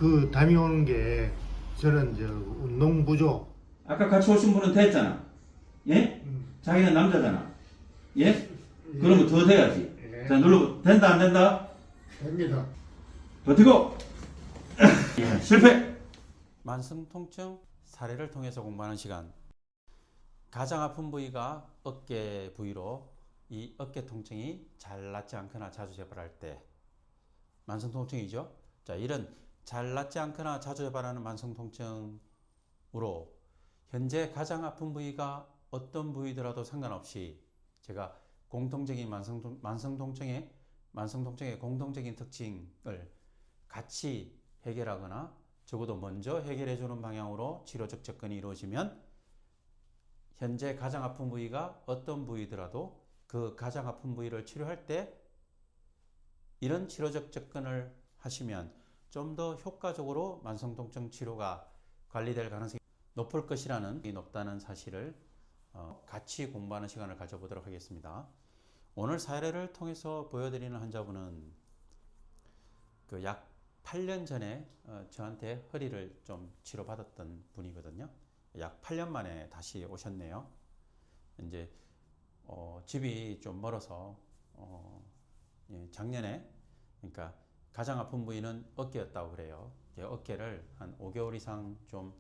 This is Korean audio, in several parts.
그 담이 오는 게 저는 저 운동 부족. 아까 같이 오신 분은 됐잖아. 예? 자기는 남자잖아. 예? 그러면 더 돼야지. 예. 자, 눌러. 된다, 안 된다? 됩니다. 버티고! 예, 실패! 만성 통증 사례를 통해서 공부하는 시간. 가장 아픈 부위가 어깨 부위로 이 어깨 통증이 잘 낫지 않거나 자주 재발할 때 만성 통증이죠. 자, 이런 잘 낫지 않거나 자주 재발하는 만성 통증으로 현재 가장 아픈 부위가 어떤 부위더라도 상관없이 제가 공통적인 만성 통증의 공통적인 특징을 같이 해결하거나 적어도 먼저 해결해 주는 방향으로 치료적 접근이 이루어지면 현재 가장 아픈 부위가 어떤 부위더라도 그 가장 아픈 부위를 치료할 때 이런 치료적 접근을 하시면 좀 더 효과적으로 만성통증 치료가 관리될 가능성이 높을 것이라는 높다는 사실을 같이 공부하는 시간을 가져보도록 하겠습니다. 오늘 사례를 통해서 보여드리는 환자분은 그 약 8년 전에 저한테 허리를 좀 치료받았던 분이거든요. 약 8년 만에 다시 오셨네요. 이제 집이 좀 멀어서 예, 작년에 그러니까 가장 아픈 부위는 어깨였다고 그래요. 어깨를 한 5개월 이상 좀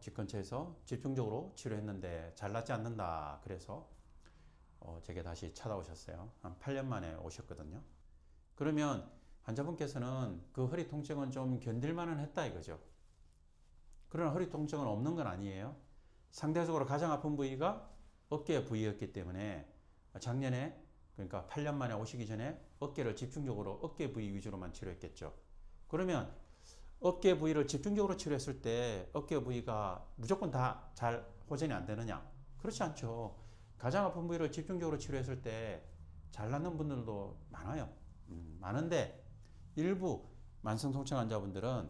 집 근처에서 집중적으로 치료했는데 잘 낫지 않는다. 그래서 제게 다시 찾아오셨어요. 한 8년 만에 오셨거든요. 그러면 환자분께서는 그 허리 통증은 좀 견딜만은 했다 이거죠. 그러나 허리 통증은 없는 건 아니에요. 상대적으로 가장 아픈 부위가 어깨 부위였기 때문에 작년에 그러니까 8년 만에 오시기 전에 어깨를 집중적으로 어깨 부위 위주로만 치료했겠죠. 그러면 어깨 부위를 집중적으로 치료했을 때 어깨 부위가 무조건 다 잘 호전이 안 되느냐? 그렇지 않죠. 가장 아픈 부위를 집중적으로 치료했을 때 잘 낫는 분들도 많아요. 많은데 일부 만성통증 환자분들은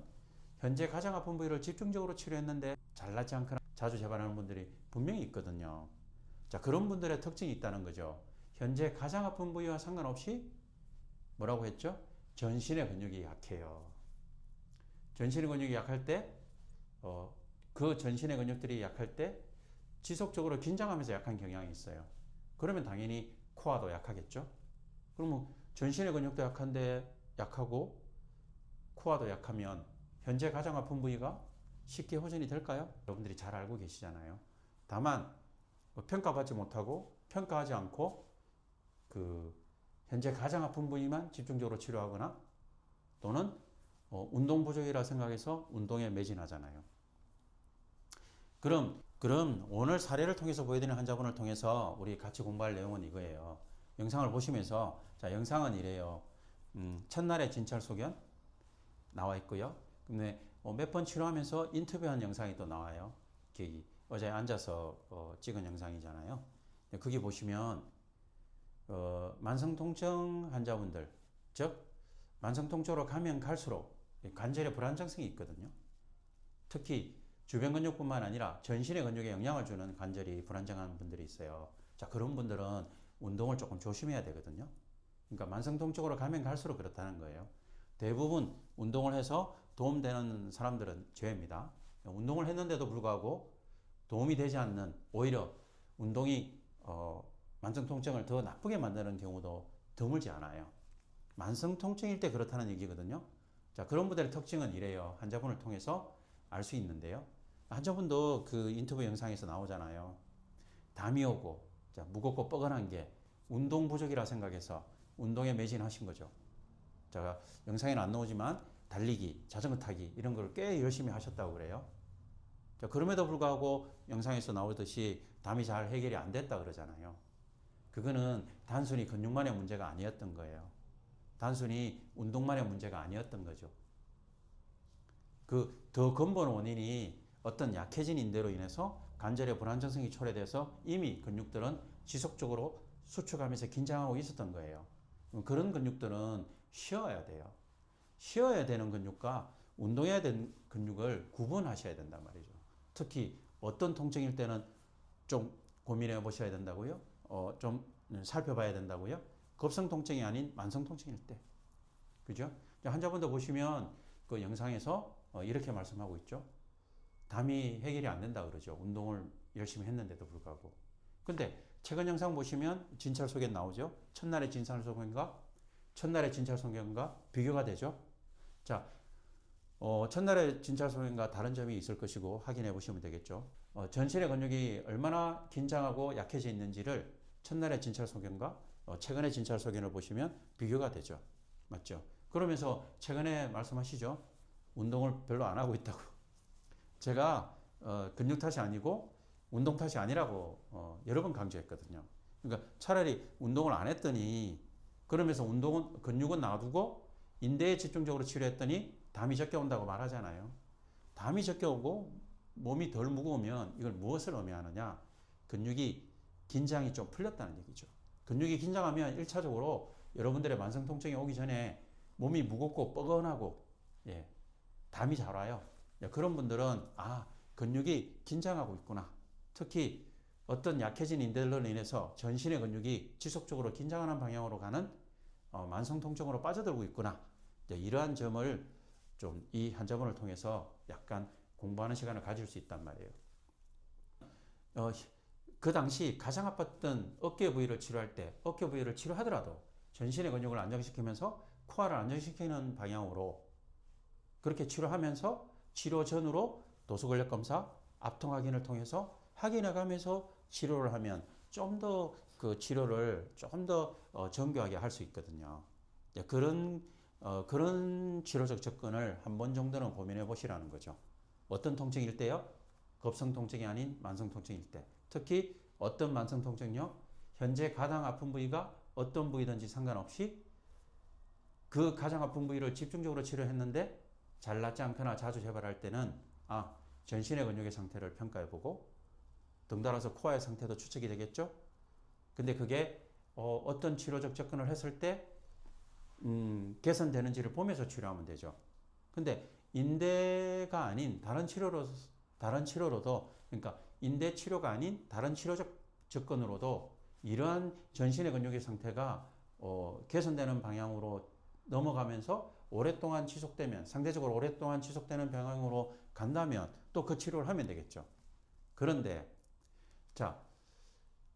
현재 가장 아픈 부위를 집중적으로 치료했는데 잘 낫지 않거나 자주 재발하는 분들이 분명히 있거든요. 자, 그런 분들의 특징이 있다는 거죠. 현재 가장 아픈 부위와 상관없이 뭐라고 했죠? 전신의 근육이 약해요. 전신의 근육이 약할 때, 그 전신의 근육들이 약할 때 지속적으로 긴장하면서 약한 경향이 있어요. 그러면 당연히 코어도 약하겠죠? 그러면 전신의 근육도 약하고 코어도 약하면 현재 가장 아픈 부위가 쉽게 호전이 될까요? 여러분들이 잘 알고 계시잖아요. 다만 평가받지 못하고 평가하지 않고 그 현재 가장 아픈 부위만 집중적으로 치료하거나 또는 운동 부족이라 생각해서 운동에 매진하잖아요. 그럼 오늘 사례를 통해서 보여드리는 환자분을 통해서 우리 같이 공부할 내용은 이거예요. 영상을 보시면서 자, 영상은 이래요. 첫날의 진찰 소견 나와 있고요. 근데 몇 번 치료하면서 인터뷰한 영상이 또 나와요. 어제 앉아서 찍은 영상이잖아요. 거기 보시면 만성통증 환자분들, 즉 만성통증으로 가면 갈수록 관절에 불안정성이 있거든요. 특히 주변 근육뿐만 아니라 전신의 근육에 영향을 주는 관절이 불안정한 분들이 있어요. 자, 그런 분들은 운동을 조금 조심해야 되거든요. 그러니까 만성통증으로 가면 갈수록 그렇다는 거예요. 대부분 운동을 해서 도움되는 사람들은 제외입니다. 운동을 했는데도 불구하고 도움이 되지 않는, 오히려 운동이 만성통증을 더 나쁘게 만드는 경우도 드물지 않아요. 만성통증일 때 그렇다는 얘기거든요. 자, 그런 분들의 특징은 이래요. 환자분을 통해서 알 수 있는데요. 환자분도 그 인터뷰 영상에서 나오잖아요. 담이 오고, 자, 무겁고 뻐근한 게 운동 부족이라 생각해서 운동에 매진하신 거죠. 자, 영상에는 안 나오지만 달리기, 자전거 타기 이런 걸 꽤 열심히 하셨다고 그래요. 자, 그럼에도 불구하고 영상에서 나오듯이 담이 잘 해결이 안 됐다 그러잖아요. 그거는 단순히 근육만의 문제가 아니었던 거예요. 단순히 운동만의 문제가 아니었던 거죠. 그 더 근본 원인이 어떤 약해진 인대로 인해서 관절의 불안정성이 초래돼서 이미 근육들은 지속적으로 수축하면서 긴장하고 있었던 거예요. 그런 근육들은 쉬어야 돼요. 쉬어야 되는 근육과 운동해야 되는 근육을 구분하셔야 된단 말이죠. 특히 어떤 통증일 때는 좀 고민해 보셔야 된다고요. 좀 살펴봐야 된다고요. 급성 통증이 아닌 만성 통증일 때. 그죠? 환자분들 보시면 그 영상에서 이렇게 말씀하고 있죠. 담이 해결이 안 된다 그러죠. 운동을 열심히 했는데도 불구하고. 근데 최근 영상 보시면 진찰소견 나오죠. 첫날의 진찰소견과 비교가 되죠. 자, 첫날의 진찰소견과 다른 점이 있을 것이고 확인해 보시면 되겠죠. 전신의 근육이 얼마나 긴장하고 약해져 있는지를 첫날의 진찰소견과 최근의 진찰소견을 보시면 비교가 되죠. 맞죠? 그러면서 최근에 말씀하시죠. 운동을 별로 안 하고 있다고. 제가 근육 탓이 아니고 운동 탓이 아니라고 여러 번 강조했거든요. 그러니까 차라리 운동을 안 했더니 그러면서 근육은 놔두고 인대에 집중적으로 치료했더니 담이 적게 온다고 말하잖아요. 담이 적게 오고 몸이 덜 무거우면 이걸 무엇을 의미하느냐? 근육이 긴장이 좀 풀렸다는 얘기죠. 근육이 긴장하면 1차적으로 여러분들의 만성 통증이 오기 전에 몸이 무겁고 뻐근하고 담이 잘 와요. 그런 분들은 근육이 긴장하고 있구나. 특히 어떤 약해진 인대로 인해서 전신의 근육이 지속적으로 긴장하는 방향으로 가는 만성 통증으로 빠져들고 있구나. 이러한 점을 좀 이 한자본을 통해서 약간 공부하는 시간을 가질 수 있단 말이에요. 그 당시 가장 아팠던 어깨 부위를 치료할 때 어깨 부위를 치료하더라도 전신의 근육을 안정시키면서 코어를 안정시키는 방향으로 그렇게 치료하면서 치료 전으로 도수근력 검사, 압통 확인을 통해서 확인해 가면서 치료를 하면 좀 더 그 치료를 조금 더 정교하게 할 수 있거든요. 그런 치료적 접근을 한 번 정도는 고민해 보시라는 거죠. 어떤 통증일 때요? 급성 통증이 아닌 만성 통증일 때. 특히 어떤 만성 통증요? 현재 가장 아픈 부위가 어떤 부위든지 상관없이 그 가장 아픈 부위를 집중적으로 치료했는데 잘 낫지 않거나 자주 재발할 때는 전신의 근육의 상태를 평가해보고 덩달아서 코어의 상태도 추측이 되겠죠. 근데 그게 어떤 치료적 접근을 했을 때 개선되는지를 보면서 치료하면 되죠. 근데 인대가 아닌 다른 치료로도 그러니까 인대 치료가 아닌 다른 치료적 접근으로도 이러한 전신의 근육의 상태가 개선되는 방향으로 넘어가면서 오랫동안 지속되면 상대적으로 오랫동안 지속되는 방향으로 간다면 또 그 치료를 하면 되겠죠. 그런데 자,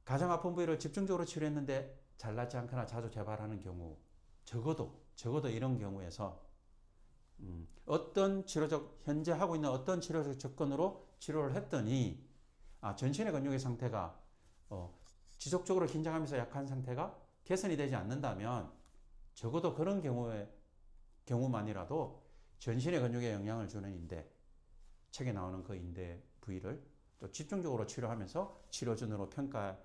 가장 아픈 부위를 집중적으로 치료했는데 잘 낫지 않거나 자주 재발하는 경우 적어도 이런 경우에서 현재 하고 있는 어떤 치료적 접근으로 치료를 했더니 전신의 근육의 상태가 지속적으로 긴장하면서 약한 상태가 개선이 되지 않는다면 적어도 그런 경우만이라도 전신의 근육에 영향을 주는 인대, 책에 나오는 그 인대 부위를 또 집중적으로 치료하면서 치료전으로 평가해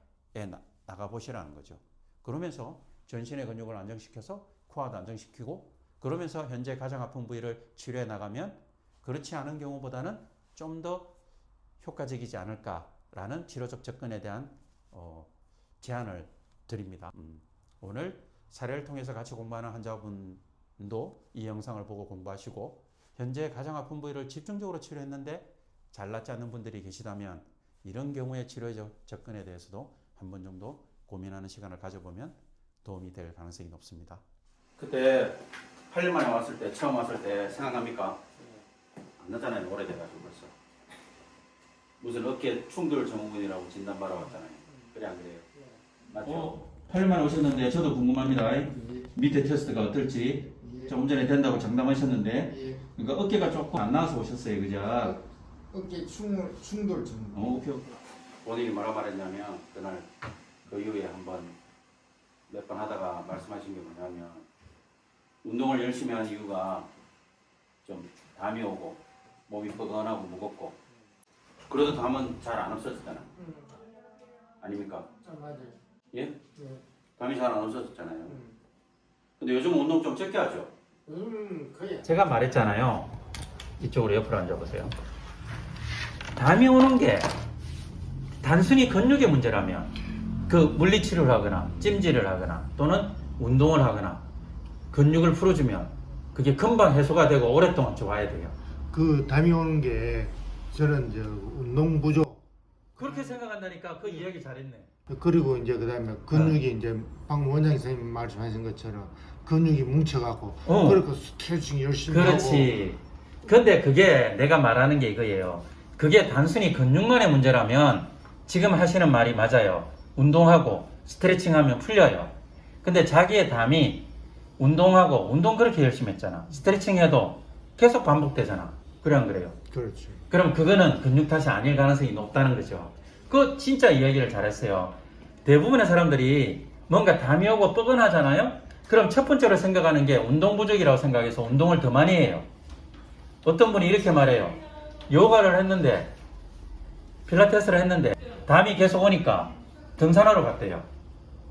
나가보시라는 거죠. 그러면서 전신의 근육을 안정시켜서 코어도 안정시키고 그러면서 현재 가장 아픈 부위를 치료해 나가면 그렇지 않은 경우보다는 좀 더 효과적이지 않을까라는 치료적 접근에 대한 제안을 드립니다. 오늘 사례를 통해서 같이 공부하는 환자분도 이 영상을 보고 공부하시고 현재 가장 아픈 부위를 집중적으로 치료했는데 잘 낫지 않는 분들이 계시다면 이런 경우의 치료적 접근에 대해서도 한 번 정도 고민하는 시간을 가져보면 도움이 될 가능성이 높습니다. 그때 8년 만에 왔을 때 처음 왔을 때 생각납니까? 안 나잖아요. 오래돼가지고 벌써. 무슨 어깨 충돌 증후군이라고 진단받아 왔잖아요. 그래 안 그래요? 맞죠? 8년 만에 오셨는데 저도 궁금합니다. 밑에 테스트가 어떨지. 조금 전에 된다고 장담하셨는데 그러니까 어깨가 조금 안 나와서 오셨어요. 그죠? 어깨 충돌 증후군. 오케이. 본인이 뭐라 말했냐면 그날 그 이후에 한번 몇 번 하다가 말씀하신 게 뭐냐면 운동을 열심히 한 이유가 좀 담이 오고 몸이 뻐근하고 무겁고 그래도 담은 잘 안 없어졌잖아. 아닙니까? 맞아요. 예? 네. 담이 잘 안 없어졌잖아요. 근데 요즘 운동 좀 적게 하죠? 거의. 제가 말했잖아요. 이쪽으로 옆으로 앉아보세요. 담이 오는 게 단순히 근육의 문제라면 그 물리치료를 하거나 찜질을 하거나 또는 운동을 하거나 근육을 풀어주면 그게 금방 해소가 되고 오랫동안 좋아야 돼요. 그 담이 오는 게 저는 운동 부족. 그렇게 생각한다니까 그 이야기 잘했네. 그리고 이제 그다음에 근육이 이제 방금 원장님 선생님 말씀하신 것처럼 근육이 뭉쳐갖고 어. 그러니까 스트레칭 열심히 그렇지. 근데 그게 내가 말하는 게 이거예요. 그게 단순히 근육만의 문제라면 지금 하시는 말이 맞아요. 운동하고 스트레칭하면 풀려요. 근데 자기의 담이 운동하고 운동 그렇게 열심히 했잖아. 스트레칭해도 계속 반복되잖아. 그래 안 그래요? 하고 그렇지. 그럼 그거는 근육 탓이 아닐 가능성이 높다는 거죠. 그 진짜 이야기를 잘했어요. 대부분의 사람들이 뭔가 담이 오고 뻐근하잖아요. 그럼 첫 번째로 생각하는 게 운동 부족이라고 생각해서 운동을 더 많이 해요. 어떤 분이 이렇게 말해요. 요가를 했는데 필라테스를 했는데 담이 계속 오니까 등산하러 갔대요.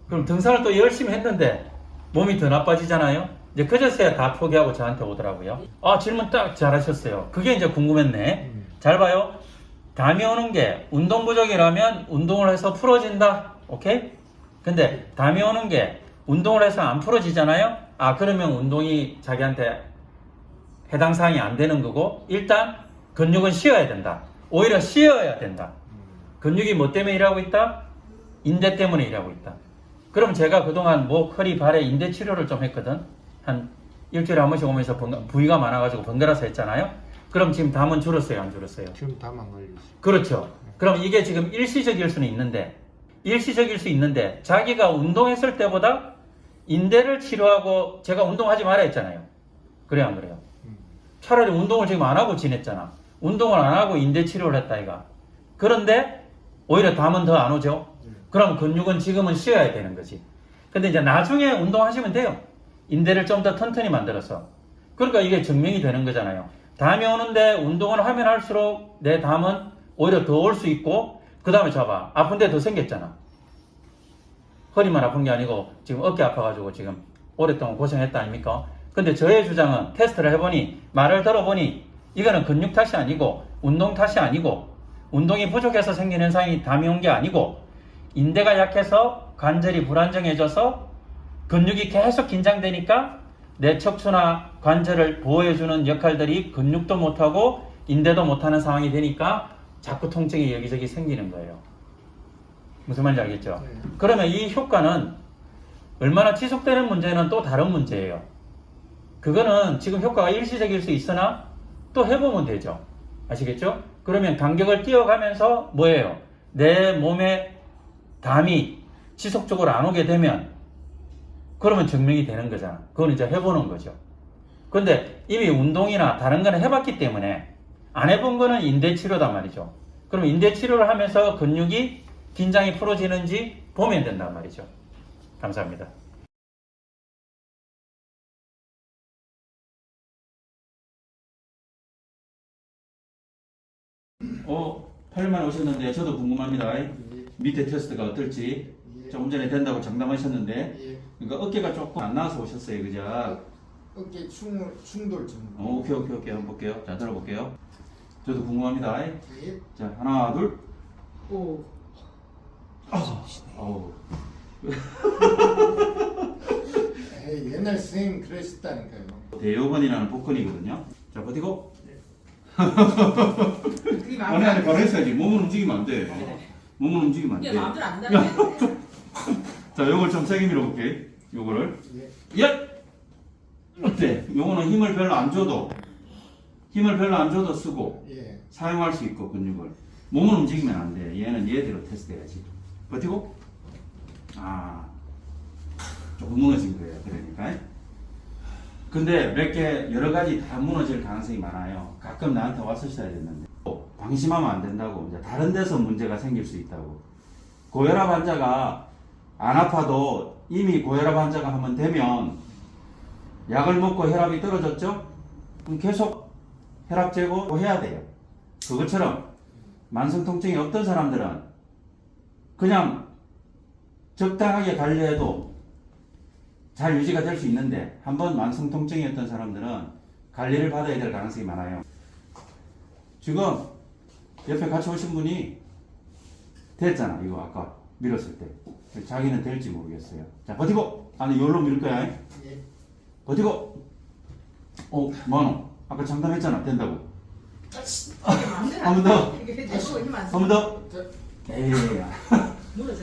그럼 등산을 또 열심히 했는데 몸이 더 나빠지잖아요. 이제 그제서야 다 포기하고 저한테 오더라고요. 아, 질문 딱 잘하셨어요. 그게 이제 궁금했네. 잘 봐요. 담이 오는 게 운동 부족이라면 운동을 해서 풀어진다. 오케이? 근데 담이 오는 게 운동을 해서 안 풀어지잖아요. 아, 그러면 운동이 자기한테 해당 사항이 안 되는 거고, 일단 근육은 쉬어야 된다. 오히려 쉬어야 된다. 근육이 뭐 때문에 일하고 있다? 인대 때문에 일하고 있다. 그럼 제가 그동안 목, 허리, 발에 인대 치료를 좀 했거든. 한 일주일에 한 번씩 오면서 부위가 많아가지고 번갈아서 했잖아요. 그럼 지금 담은 줄었어요, 안 줄었어요? 지금 담 안 걸리지. 그렇죠. 그럼 이게 지금 일시적일 수는 있는데, 일시적일 수 있는데, 자기가 운동했을 때보다 인대를 치료하고, 제가 운동하지 말아 했잖아요. 그래, 안 그래요? 차라리 운동을 지금 안 하고 지냈잖아. 운동을 안 하고 인대 치료를 했다, 이가. 그런데, 오히려 담은 더 안 오죠? 그럼 근육은 지금은 쉬어야 되는 거지. 근데 이제 나중에 운동하시면 돼요. 인대를 좀 더 튼튼히 만들어서. 그러니까 이게 증명이 되는 거잖아요. 담이 오는데 운동을 하면 할수록 내 담은 오히려 더 올 수 있고, 그 다음에 잡아. 아픈데 더 생겼잖아. 허리만 아픈 게 아니고 지금 어깨 아파가지고 지금 오랫동안 고생했다 아닙니까? 근데 저의 주장은 테스트를 해보니, 말을 들어보니 이거는 근육 탓이 아니고 운동 탓이 아니고 운동이 부족해서 생긴 현상이 담이 온 게 아니고 인대가 약해서 관절이 불안정해져서 근육이 계속 긴장되니까 내 척추나 관절을 보호해주는 역할들이 근육도 못하고 인대도 못하는 상황이 되니까 자꾸 통증이 여기저기 생기는 거예요. 무슨 말인지 알겠죠? 네. 그러면 이 효과는 얼마나 지속되는 문제는 또 다른 문제예요. 그거는 지금 효과가 일시적일 수 있으나 또 해보면 되죠. 아시겠죠? 그러면 간격을 띄워가면서 뭐예요? 내 몸에 담이 지속적으로 안 오게 되면 그러면 증명이 되는 거잖아. 그건 이제 해보는 거죠. 근데 이미 운동이나 다른 거는 해봤기 때문에 안 해본 거는 인대 치료단 말이죠. 그럼 인대 치료를 하면서 근육이 긴장이 풀어지는지 보면 된단 말이죠. 감사합니다. 팔일만에 오셨는데 저도 궁금합니다. 밑에 테스트가 어떨지. 조금 전에 된다고 장담하셨는데, 그러니까 어깨가 조금 안 나와서 오셨어요, 그죠? 어깨 충돌 정도. 오케이. 한번 볼게요. 자, 들어볼게요. 저도 궁금합니다. 예. 자, 하나, 둘. 오. 어우. 에이, 옛날 선생님 그러셨다니까요. 대요근이라는 복근이거든요. 자, 버티고. 그게 아니, 바로 했어야지. 몸을 움직이면 안 돼. 몸을 움직이면 안 이게 돼. 마음대로 안 된다는 자, 요걸 좀 세게 밀어볼게. 요거를. 예. 야! 어때? 요거는 힘을 별로 안 줘도 쓰고 예. 사용할 수 있고 근육을. 몸을 움직이면 안 돼. 얘는 얘대로 테스트 해야지. 버티고. 조금 무너진 거예요. 그러니까. 근데 몇 개 여러 가지 다 무너질 가능성이 많아요. 가끔 나한테 왔었어야 됐는데. 방심하면 안 된다고. 이제 다른 데서 문제가 생길 수 있다고. 고혈압 환자가 안 아파도 이미 고혈압 환자가 한번 되면 약을 먹고 혈압이 떨어졌죠? 그럼 계속 혈압 재고 해야 돼요. 그것처럼 만성 통증이 없던 사람들은 그냥 적당하게 관리해도 잘 유지가 될 수 있는데, 한번 만성 통증이었던 사람들은 관리를 받아야 될 가능성이 많아요. 지금 옆에 같이 오신 분이 됐잖아. 이거 아까 밀었을 때. 자기는 될지 모르겠어요. 자, 버티고. 아니, 요로 밀 거야. 예. 버티고. 만원. 아까 장담했잖아. 된다고. 한 번 더. 한 번 더. 에이.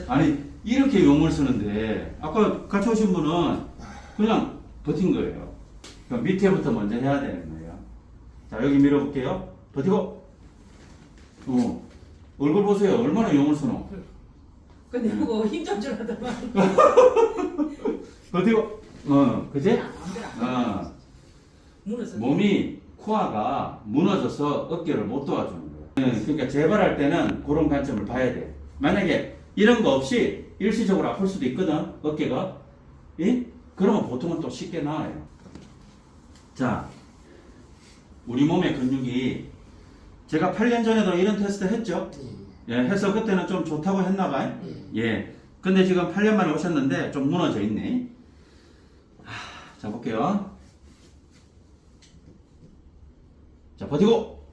아니, 이렇게 용을 쓰는데, 아까 같이 오신 분은 그냥 버틴 거예요. 그럼 밑에부터 먼저 해야 되는 거예요. 자, 여기 밀어볼게요. 버티고. 얼굴 보세요. 얼마나 용을 쓰노. 근데 그거 힘좀 주라더만. 버티고. 그지? 무너져. 몸이 코아가 무너져서 어깨를 못 도와주는 거예요. 그러니까 재발할 때는 그런 관점을 봐야 돼. 만약에 이런 거 없이 일시적으로 아플 수도 있거든, 어깨가. 예? 그러면 보통은 또 쉽게 나아요. 자, 우리 몸의 근육이 제가 8년 전에도 이런 테스트 했죠? 예, 해서 그때는 좀 좋다고 했나봐요. 예. 근데 지금 8년 만에 오셨는데 좀 무너져 있네. 자, 볼게요. 자, 버티고!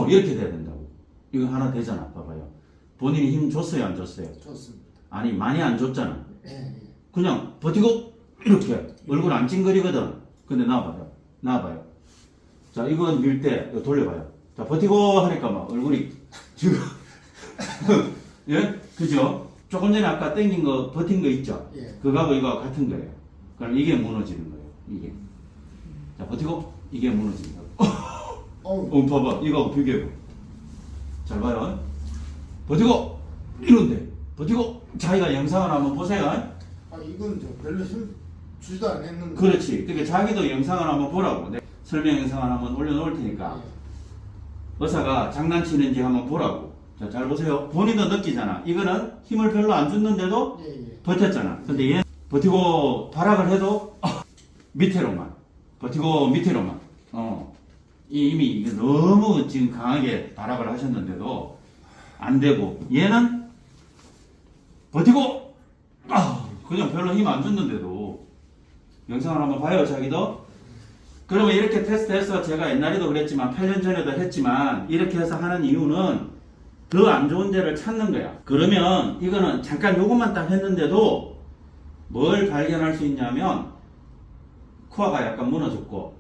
이렇게 돼야 된다고. 이거 하나 되잖아. 봐봐요. 본인이 힘 줬어요, 안 줬어요? 좋습니다. 아니, 많이 안 줬잖아. 예. 그냥 버티고! 이렇게. 얼굴 안 찡그리거든. 근데 나와봐요. 나와봐요. 자, 이건 밀 때, 이거 돌려봐요. 자, 버티고! 하니까 막 얼굴이 지금. 예? 그죠? 조금 전에 아까 땡긴 거, 버틴 거 있죠? 예. 그거하고 이거하고 같은 거예요. 그럼 이게 무너지는 거예요. 이게. 자, 버티고! 이게 무너진다고. 봐봐. 이거하고 비교해봐. 잘 봐요. 버티고! 이런데. 버티고! 자기가 영상을 한번 보세요. 이건 좀 별로 힘 주지도 않았는데. 그렇지. 그러니까 자기도 영상을 한번 보라고. 내가 설명 영상을 한번 올려놓을 테니까. 의사가 장난치는지 한번 보라고. 자, 잘 보세요. 본인도 느끼잖아. 이거는 힘을 별로 안 줬는데도 버텼잖아. 근데 얘 버티고 발악을 해도 밑으로만. 버티고 밑으로만. 이미 이게 너무 지금 강하게 발악을 하셨는데도 안 되고 얘는 버티고 그냥 별로 힘 안 줬는데도 영상을 한번 봐요, 자기도. 그러면 이렇게 테스트해서 제가 옛날에도 그랬지만 8년 전에도 했지만 이렇게 해서 하는 이유는 더 안 좋은 데를 찾는 거야. 그러면 이거는 잠깐 요것만 딱 했는데도 뭘 발견할 수 있냐면 코아가 약간 무너졌고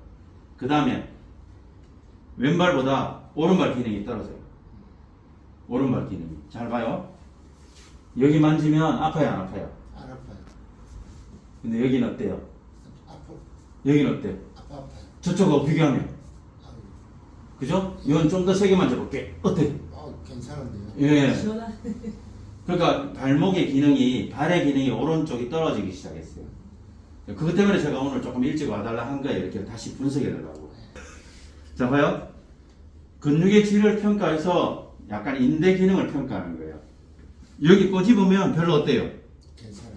그 다음에 왼발보다 오른발 기능이 떨어져요. 오른발 기능이. 잘 봐요. 여기 만지면 아파요, 안 아파요? 안 아파요. 근데 여기는 어때요? 아파. 여기는 어때? 아파요. 저쪽하고 비교하면. 그죠? 이건 좀 더 세게 만져볼게. 어때? 괜찮은데요. 예. 시원한. 그러니까 발목의 기능이, 발의 기능이 오른쪽이 떨어지기 시작했어요. 그것 때문에 제가 오늘 조금 일찍 와달라 한 거예요. 이렇게 다시 분석해달라고. 자, 봐요. 근육의 질을 평가해서 약간 인대 기능을 평가하는 거예요. 여기 꼬집으면 별로 어때요? 괜찮아요.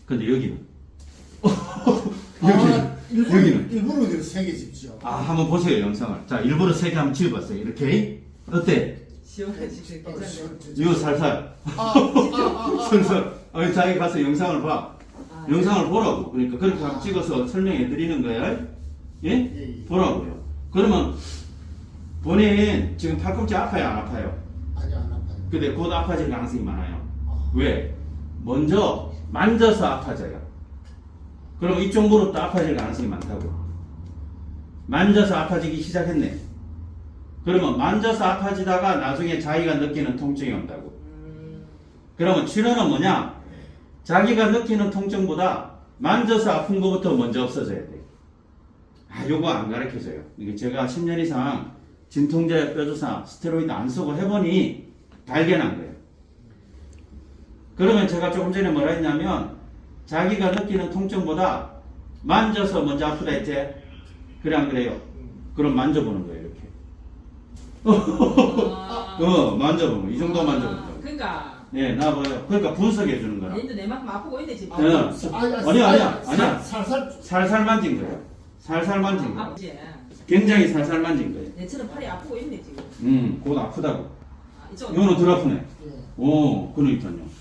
근데 여기는? 여기는? 일부러 이렇게 세게 집죠. 한번 보세요, 영상을. 자, 일부러 세게 한번 집어봤어요. 이렇게. 어때? 시원하지. 괜찮네. 이거 살살. 살살. 자기 가서 영상을 봐. 영상을 보라고. 그러니까 그렇게 한번 찍어서 설명해 드리는 거예요. 예? 보라고요. 그러면 본인 지금 팔꿈치 아파요, 안 아파요? 아니요, 안 아파요. 근데 곧 아파질 가능성이 많아요. 왜? 먼저 만져서 아파져요. 그럼 이쪽 무릎도 아파질 가능성이 많다고. 만져서 아파지기 시작했네. 그러면 만져서 아파지다가 나중에 자기가 느끼는 통증이 온다고. 그러면 치료는 뭐냐? 자기가 느끼는 통증보다 만져서 아픈 것부터 먼저 없어져야 돼. 요거 안 가르쳐줘요. 이게 제가 10년 이상 진통제, 뼈주사, 스테로이드 안 쓰고 해보니 발견한 거예요. 그러면 제가 조금 전에 뭐라 했냐면 자기가 느끼는 통증보다 만져서 먼저 아프다 했지? 그래 안 그래요? 그럼 만져보는 거예요, 이렇게. 만져보는 거. 이 정도 만져보는 거. 그러니까. 네, 나와봐요. 그러니까 분석해 주는 거라. 얘도 내만큼 아프고 있네 지금. 아니야. 살살. 살살 만진 거예요. 살살 만진 거예요. 아프지. 굉장히 살살 만진 거예요. 내처럼 팔이 아프고 있네 지금. 곧 아프다고. 이쪽. 이거는 덜 아프네. 예. 그러니까요.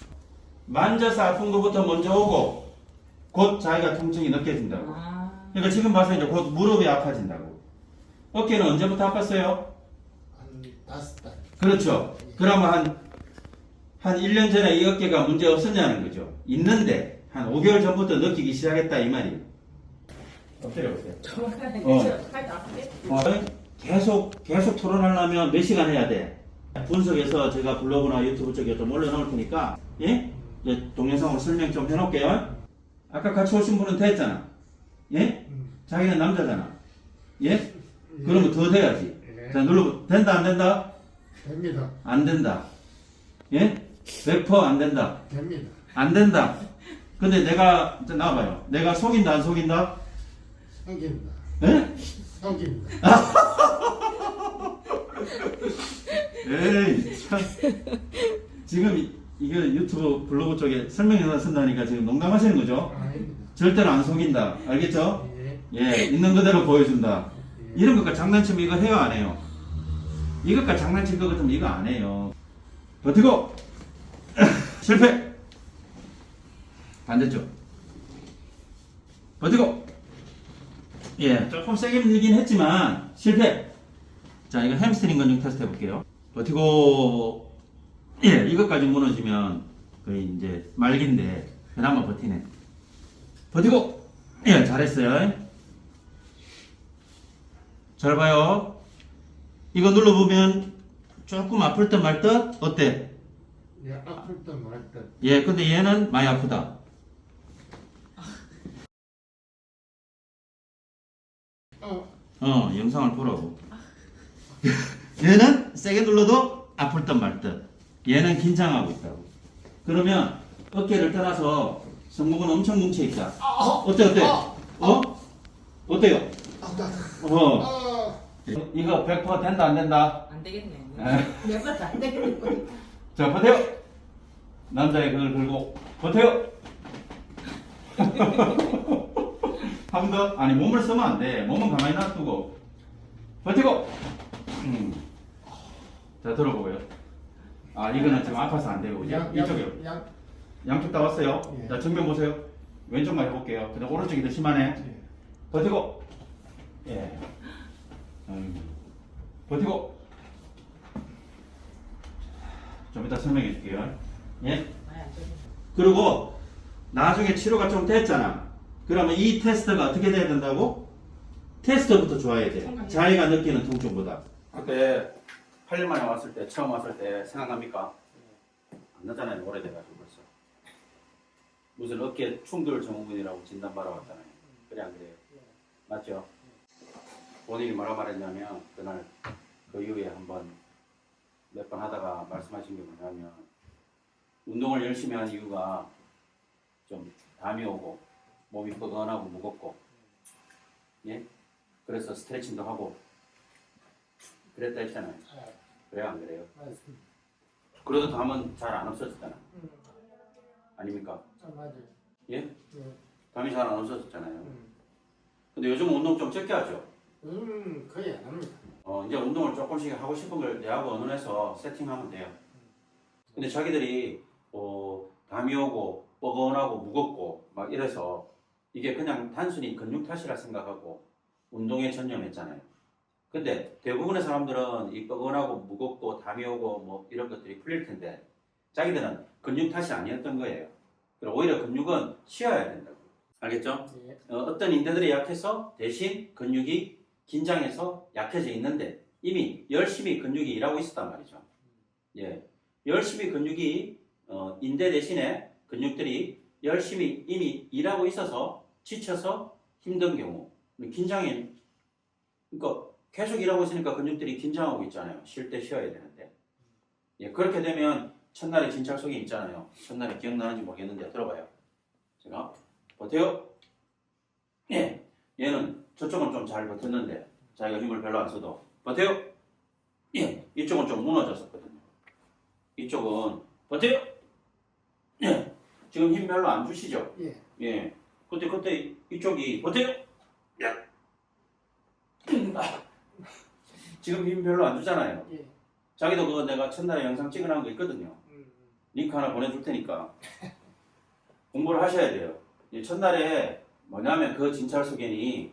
만져서 아픈 것부터 먼저 오고, 곧 자기가 통증이 느껴진다고. 그러니까 지금 봐서 이제 곧 무릎이 아파진다고. 어깨는 언제부터 아팠어요? 한 5달. 그렇죠. 그러면 한 1년 전에 이 어깨가 문제 없었냐는 거죠. 있는데, 한 5개월 전부터 느끼기 시작했다, 이 말이에요. 엎드려 보세요. 팔도 아프게. 계속 토론하려면 몇 시간 해야 돼? 분석해서 제가 블로그나 유튜브 쪽에 좀 올려놓을 테니까, 예? 동영상으로 설명 좀 해놓을게요. 아까 같이 오신 분은 됐잖아. 예? 자기는 남자잖아. 예? 예. 그러면 더 돼야지. 예. 자, 눌러보. 된다, 안 된다? 됩니다. 안 된다. 예? 100%안 된다. 됩니다. 안 된다. 근데 내가, 자, 나와봐요. 내가 속인다, 안 속인다? 속입니다. 예? 속입니다. 에이, 참. 지금 이게 유튜브 블로그 쪽에 설명해서 쓴다니까 지금 농담하시는 거죠? 아닙니다. 절대로 안 속인다. 알겠죠? 예. 예, 있는 그대로 보여준다. 예. 이런 것과 장난치면 이거 해요, 안 해요? 이것과 장난칠 것 같으면 이거 안 해요. 버티고! 실패! 반대쪽. 버티고! 예, 조금 세게 밀긴 했지만, 실패! 자, 이거 햄스트링 근육 테스트 해볼게요. 버티고, 예, 이것까지 무너지면 거의 이제 말기인데, 그나마 버티네. 버티고! 예, 잘했어요. 잘 봐요. 이거 눌러보면 조금 아플 듯 말 듯? 어때? 예, 아플 듯 말 듯. 예, 근데 얘는 많이 아프다. 영상을 보라고. 얘는 세게 눌러도 아플 듯 말 듯. 얘는 긴장하고 있다고. 그러면 어깨를 떠나서 성목은 엄청 뭉쳐있다. 어때, 어때? 어때요? 이거 100% 된다, 안 된다? 안 되겠네. 에. 몇 번도 안 되겠네. 자, 버텨요! 남자의 그걸 들고, 버텨요! 한 번 더? 아니, 몸을 쓰면 안 돼. 몸은 가만히 놔두고. 버티고! 자, 들어보고요. 아, 이거는 지금 아파서 안 되고, 이쪽이요. 양쪽 다 왔어요. 예. 자, 정면 보세요. 왼쪽만 해볼게요. 근데 오른쪽이 더 심하네. 예. 버티고! 예. 버티고! 좀 이따 설명해 줄게요. 예? 많이 안 되겠네. 그리고 나중에 치료가 좀 됐잖아. 그러면 이 테스트가 어떻게 돼야 된다고? 테스트부터 좋아야 돼. 자기가 느끼는 통증보다. 그때 8년 만에 왔을 때 처음 왔을 때 생각납니까? 안 나잖아요. 오래돼가지고 벌써. 무슨 어깨 충돌 증후군이라고 진단받아 왔잖아요. 그래 안 그래요? 맞죠? 본인이 뭐라 말했냐면 그날 그 이후에 한번 몇 번 하다가 말씀하신 게 뭐냐면 운동을 열심히 한 이유가 좀 담이 오고 몸이 뻐근하고 무겁고 예? 그래서 스트레칭도 하고 그랬다 했잖아요. 그래요 안 그래요? 그래도 담은 잘 안 없어졌잖아. 아닙니까? 맞아요. 예? 담이 잘 안 없어졌잖아요. 근데 요즘 운동 좀 적게 하죠. 거의 안 합니다. 이제 운동을 조금씩 하고 싶은 걸 내하고 의논해서 세팅하면 돼요. 근데 자기들이 담이 오고 뻐근하고 무겁고 막 이래서 이게 그냥 단순히 근육 탓이라 생각하고 운동에 전념했잖아요. 근데 대부분의 사람들은 이 뻐근하고 무겁고 담이 오고 뭐 이런 것들이 풀릴 텐데 자기들은 근육 탓이 아니었던 거예요. 그리고 오히려 근육은 쉬어야 된다고. 알겠죠? 예. 어떤 인대들이 약해서 대신 근육이 긴장해서 약해져 있는데 이미 열심히 근육이 일하고 있었단 말이죠. 예, 열심히 근육이 인대 대신에 근육들이 열심히 이미 일하고 있어서 지쳐서 힘든 경우 긴장해. 그러니까 계속 일하고 있으니까 근육들이 긴장하고 있잖아요. 쉴 때 쉬어야 되는데. 예, 그렇게 되면 첫날에 진찰속이 있잖아요. 첫날에 기억나는지 모르겠는데 들어봐요. 제가 버텨요. 예, 얘는 저쪽은 좀 잘 버텼는데 자기가 힘을 별로 안 써도 버텨요. 예, 이쪽은 좀 무너졌었거든요. 이쪽은 버텨요. 예, 지금 힘 별로 안 주시죠? 예. 예, 그때 이쪽이 버텨요. 예. 지금 힘 별로 안 주잖아요. 예. 자기도 그거 내가 첫날에 영상 찍어놓은 거 있거든요. 링크 하나 보내줄 테니까 공부를 하셔야 돼요. 이 첫날에 뭐냐면 그 진찰 소견이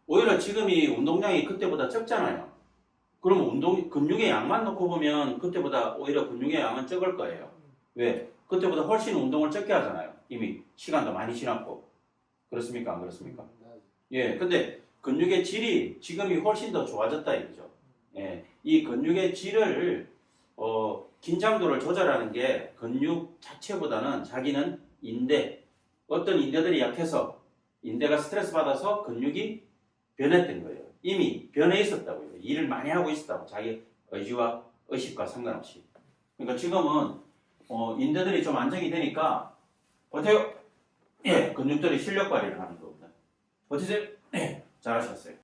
오히려 지금이 운동량이 그때보다 적잖아요. 그러면 근육의 양만 놓고 보면 그때보다 오히려 근육의 양은 적을 거예요. 왜? 그때보다 훨씬 운동을 적게 하잖아요. 이미 시간도 많이 지났고. 그렇습니까? 안 그렇습니까? 예, 근데 근육의 질이 지금이 훨씬 더 좋아졌다 이거죠. 예, 이 근육의 질을 긴장도를 조절하는 게 근육 자체보다는 자기는 인대, 어떤 인대들이 약해서 인대가 스트레스 받아서 근육이 변했던 거예요. 이미 변해 있었다고요. 일을 많이 하고 있었다고. 자기 의지와 의식과 상관없이. 그러니까 지금은 인대들이 좀 안정이 되니까 버텨요. 예, 근육들이 실력 발휘를 하는 겁니다. 버티세요. 예, 잘하셨어요.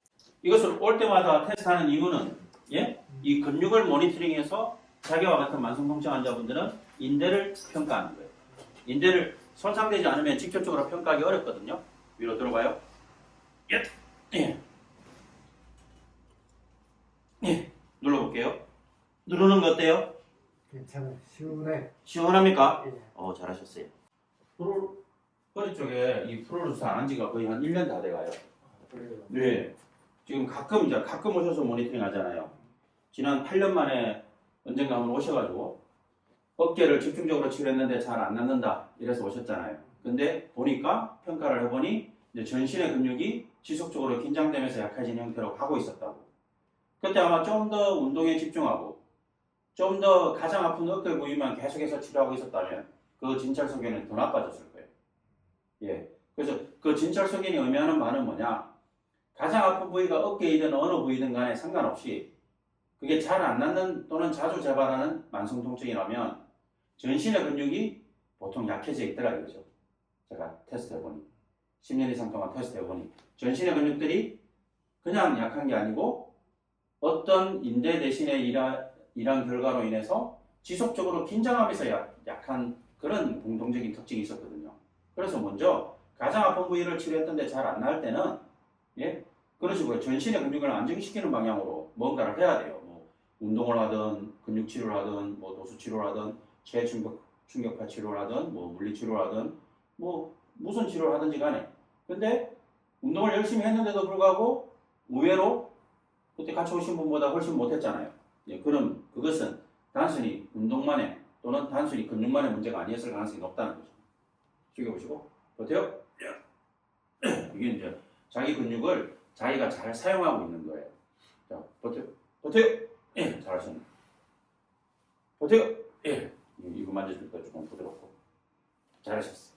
이것을 올 때마다 테스트하는 이유는 예, 이 근육을 모니터링해서 자기와 같은 만성통증 환자분들은 인대를 평가하는 거예요. 인대를 손상되지 않으면 직접적으로 평가하기 어렵거든요. 위로 들어봐요. 예, 예, 예, 눌러볼게요. 누르는 거 어때요? 괜찮아요. 시원해. 시원합니까? 예. 잘하셨어요. 허리 쪽에 이 프로루스 안 한 지가 거의 한 1년 다 돼가요. 그래요. 네. 지금 가끔 오셔서 모니터링 하잖아요. 지난 8년 만에 언젠가 한번 오셔가지고 어깨를 집중적으로 치료했는데 잘 안 낫는다. 이래서 오셨잖아요. 근데 보니까 평가를 해보니 이제 전신의 근육이 지속적으로 긴장되면서 약해진 형태로 가고 있었다고. 그때 아마 좀 더 운동에 집중하고 좀 더 가장 아픈 어깨 부위만 계속해서 치료하고 있었다면 그 진찰소견은 더 나빠졌을 거예요. 예. 그래서 그 진찰소견이 의미하는 바는 뭐냐? 가장 아픈 부위가 어깨이든 어느 부위든 간에 상관없이 그게 잘 안 낫는 또는 자주 재발하는 만성 통증이라면 전신의 근육이 보통 약해져 있더라 이거죠. 제가 테스트 해보니 10년 이상 동안 테스트 해보니 전신의 근육들이 그냥 약한 게 아니고 어떤 인대 대신에 일한 결과로 인해서 지속적으로 긴장하면서 약한 그런 공통적인 특징이 있었거든요. 그래서 먼저 가장 아픈 부위를 치료했던데 잘 안 나을 때는 예? 그런 식으로 전신의 근육을 안정시키는 방향으로 뭔가를 해야 돼요. 뭐 운동을 하든 근육 치료를 하든 뭐 도수 치료를 하든 충격파 치료를 하든 뭐 물리 치료를 하든 뭐 무슨 치료를 하든지 간에 근데 운동을 열심히 했는데도 불구하고 의외로 그때 같이 오신 분보다 훨씬 못했잖아요. 예, 그럼 그것은 단순히 운동만의 또는 단순히 근육만의 문제가 아니었을 가능성이 높다는 거죠. 숙여보시고 버텨요? 이게 이제 자기 근육을 자기가 잘 사용하고 있는 거예요. 자, 버텨요? 예, 잘하셨네. 버텨요? 예, 이거 만져줄 때 조금 부드럽고 잘하셨어.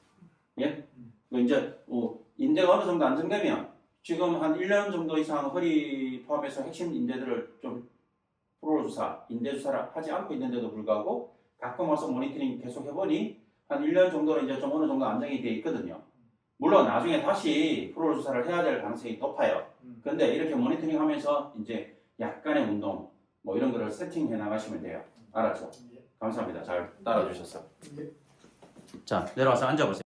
예? 이제 인대가 어느 정도 안정되면 지금 한 1년 정도 이상 허리 포함해서 핵심 인대들을 좀 프로주사, 인대 주사를 하지 않고 있는데도 불구하고 가끔 와서 모니터링 계속 해보니 한 1년 정도는 이제 좀 어느 정도 안정이 되어 있거든요. 물론 나중에 다시 프로주사를 해야 될 가능성이 높아요. 근데 이렇게 모니터링 하면서 이제 약간의 운동 뭐 이런 거를 세팅해 나가시면 돼요. 알았죠? 감사합니다. 잘 따라주셔서. 자, 내려와서 앉아보세요.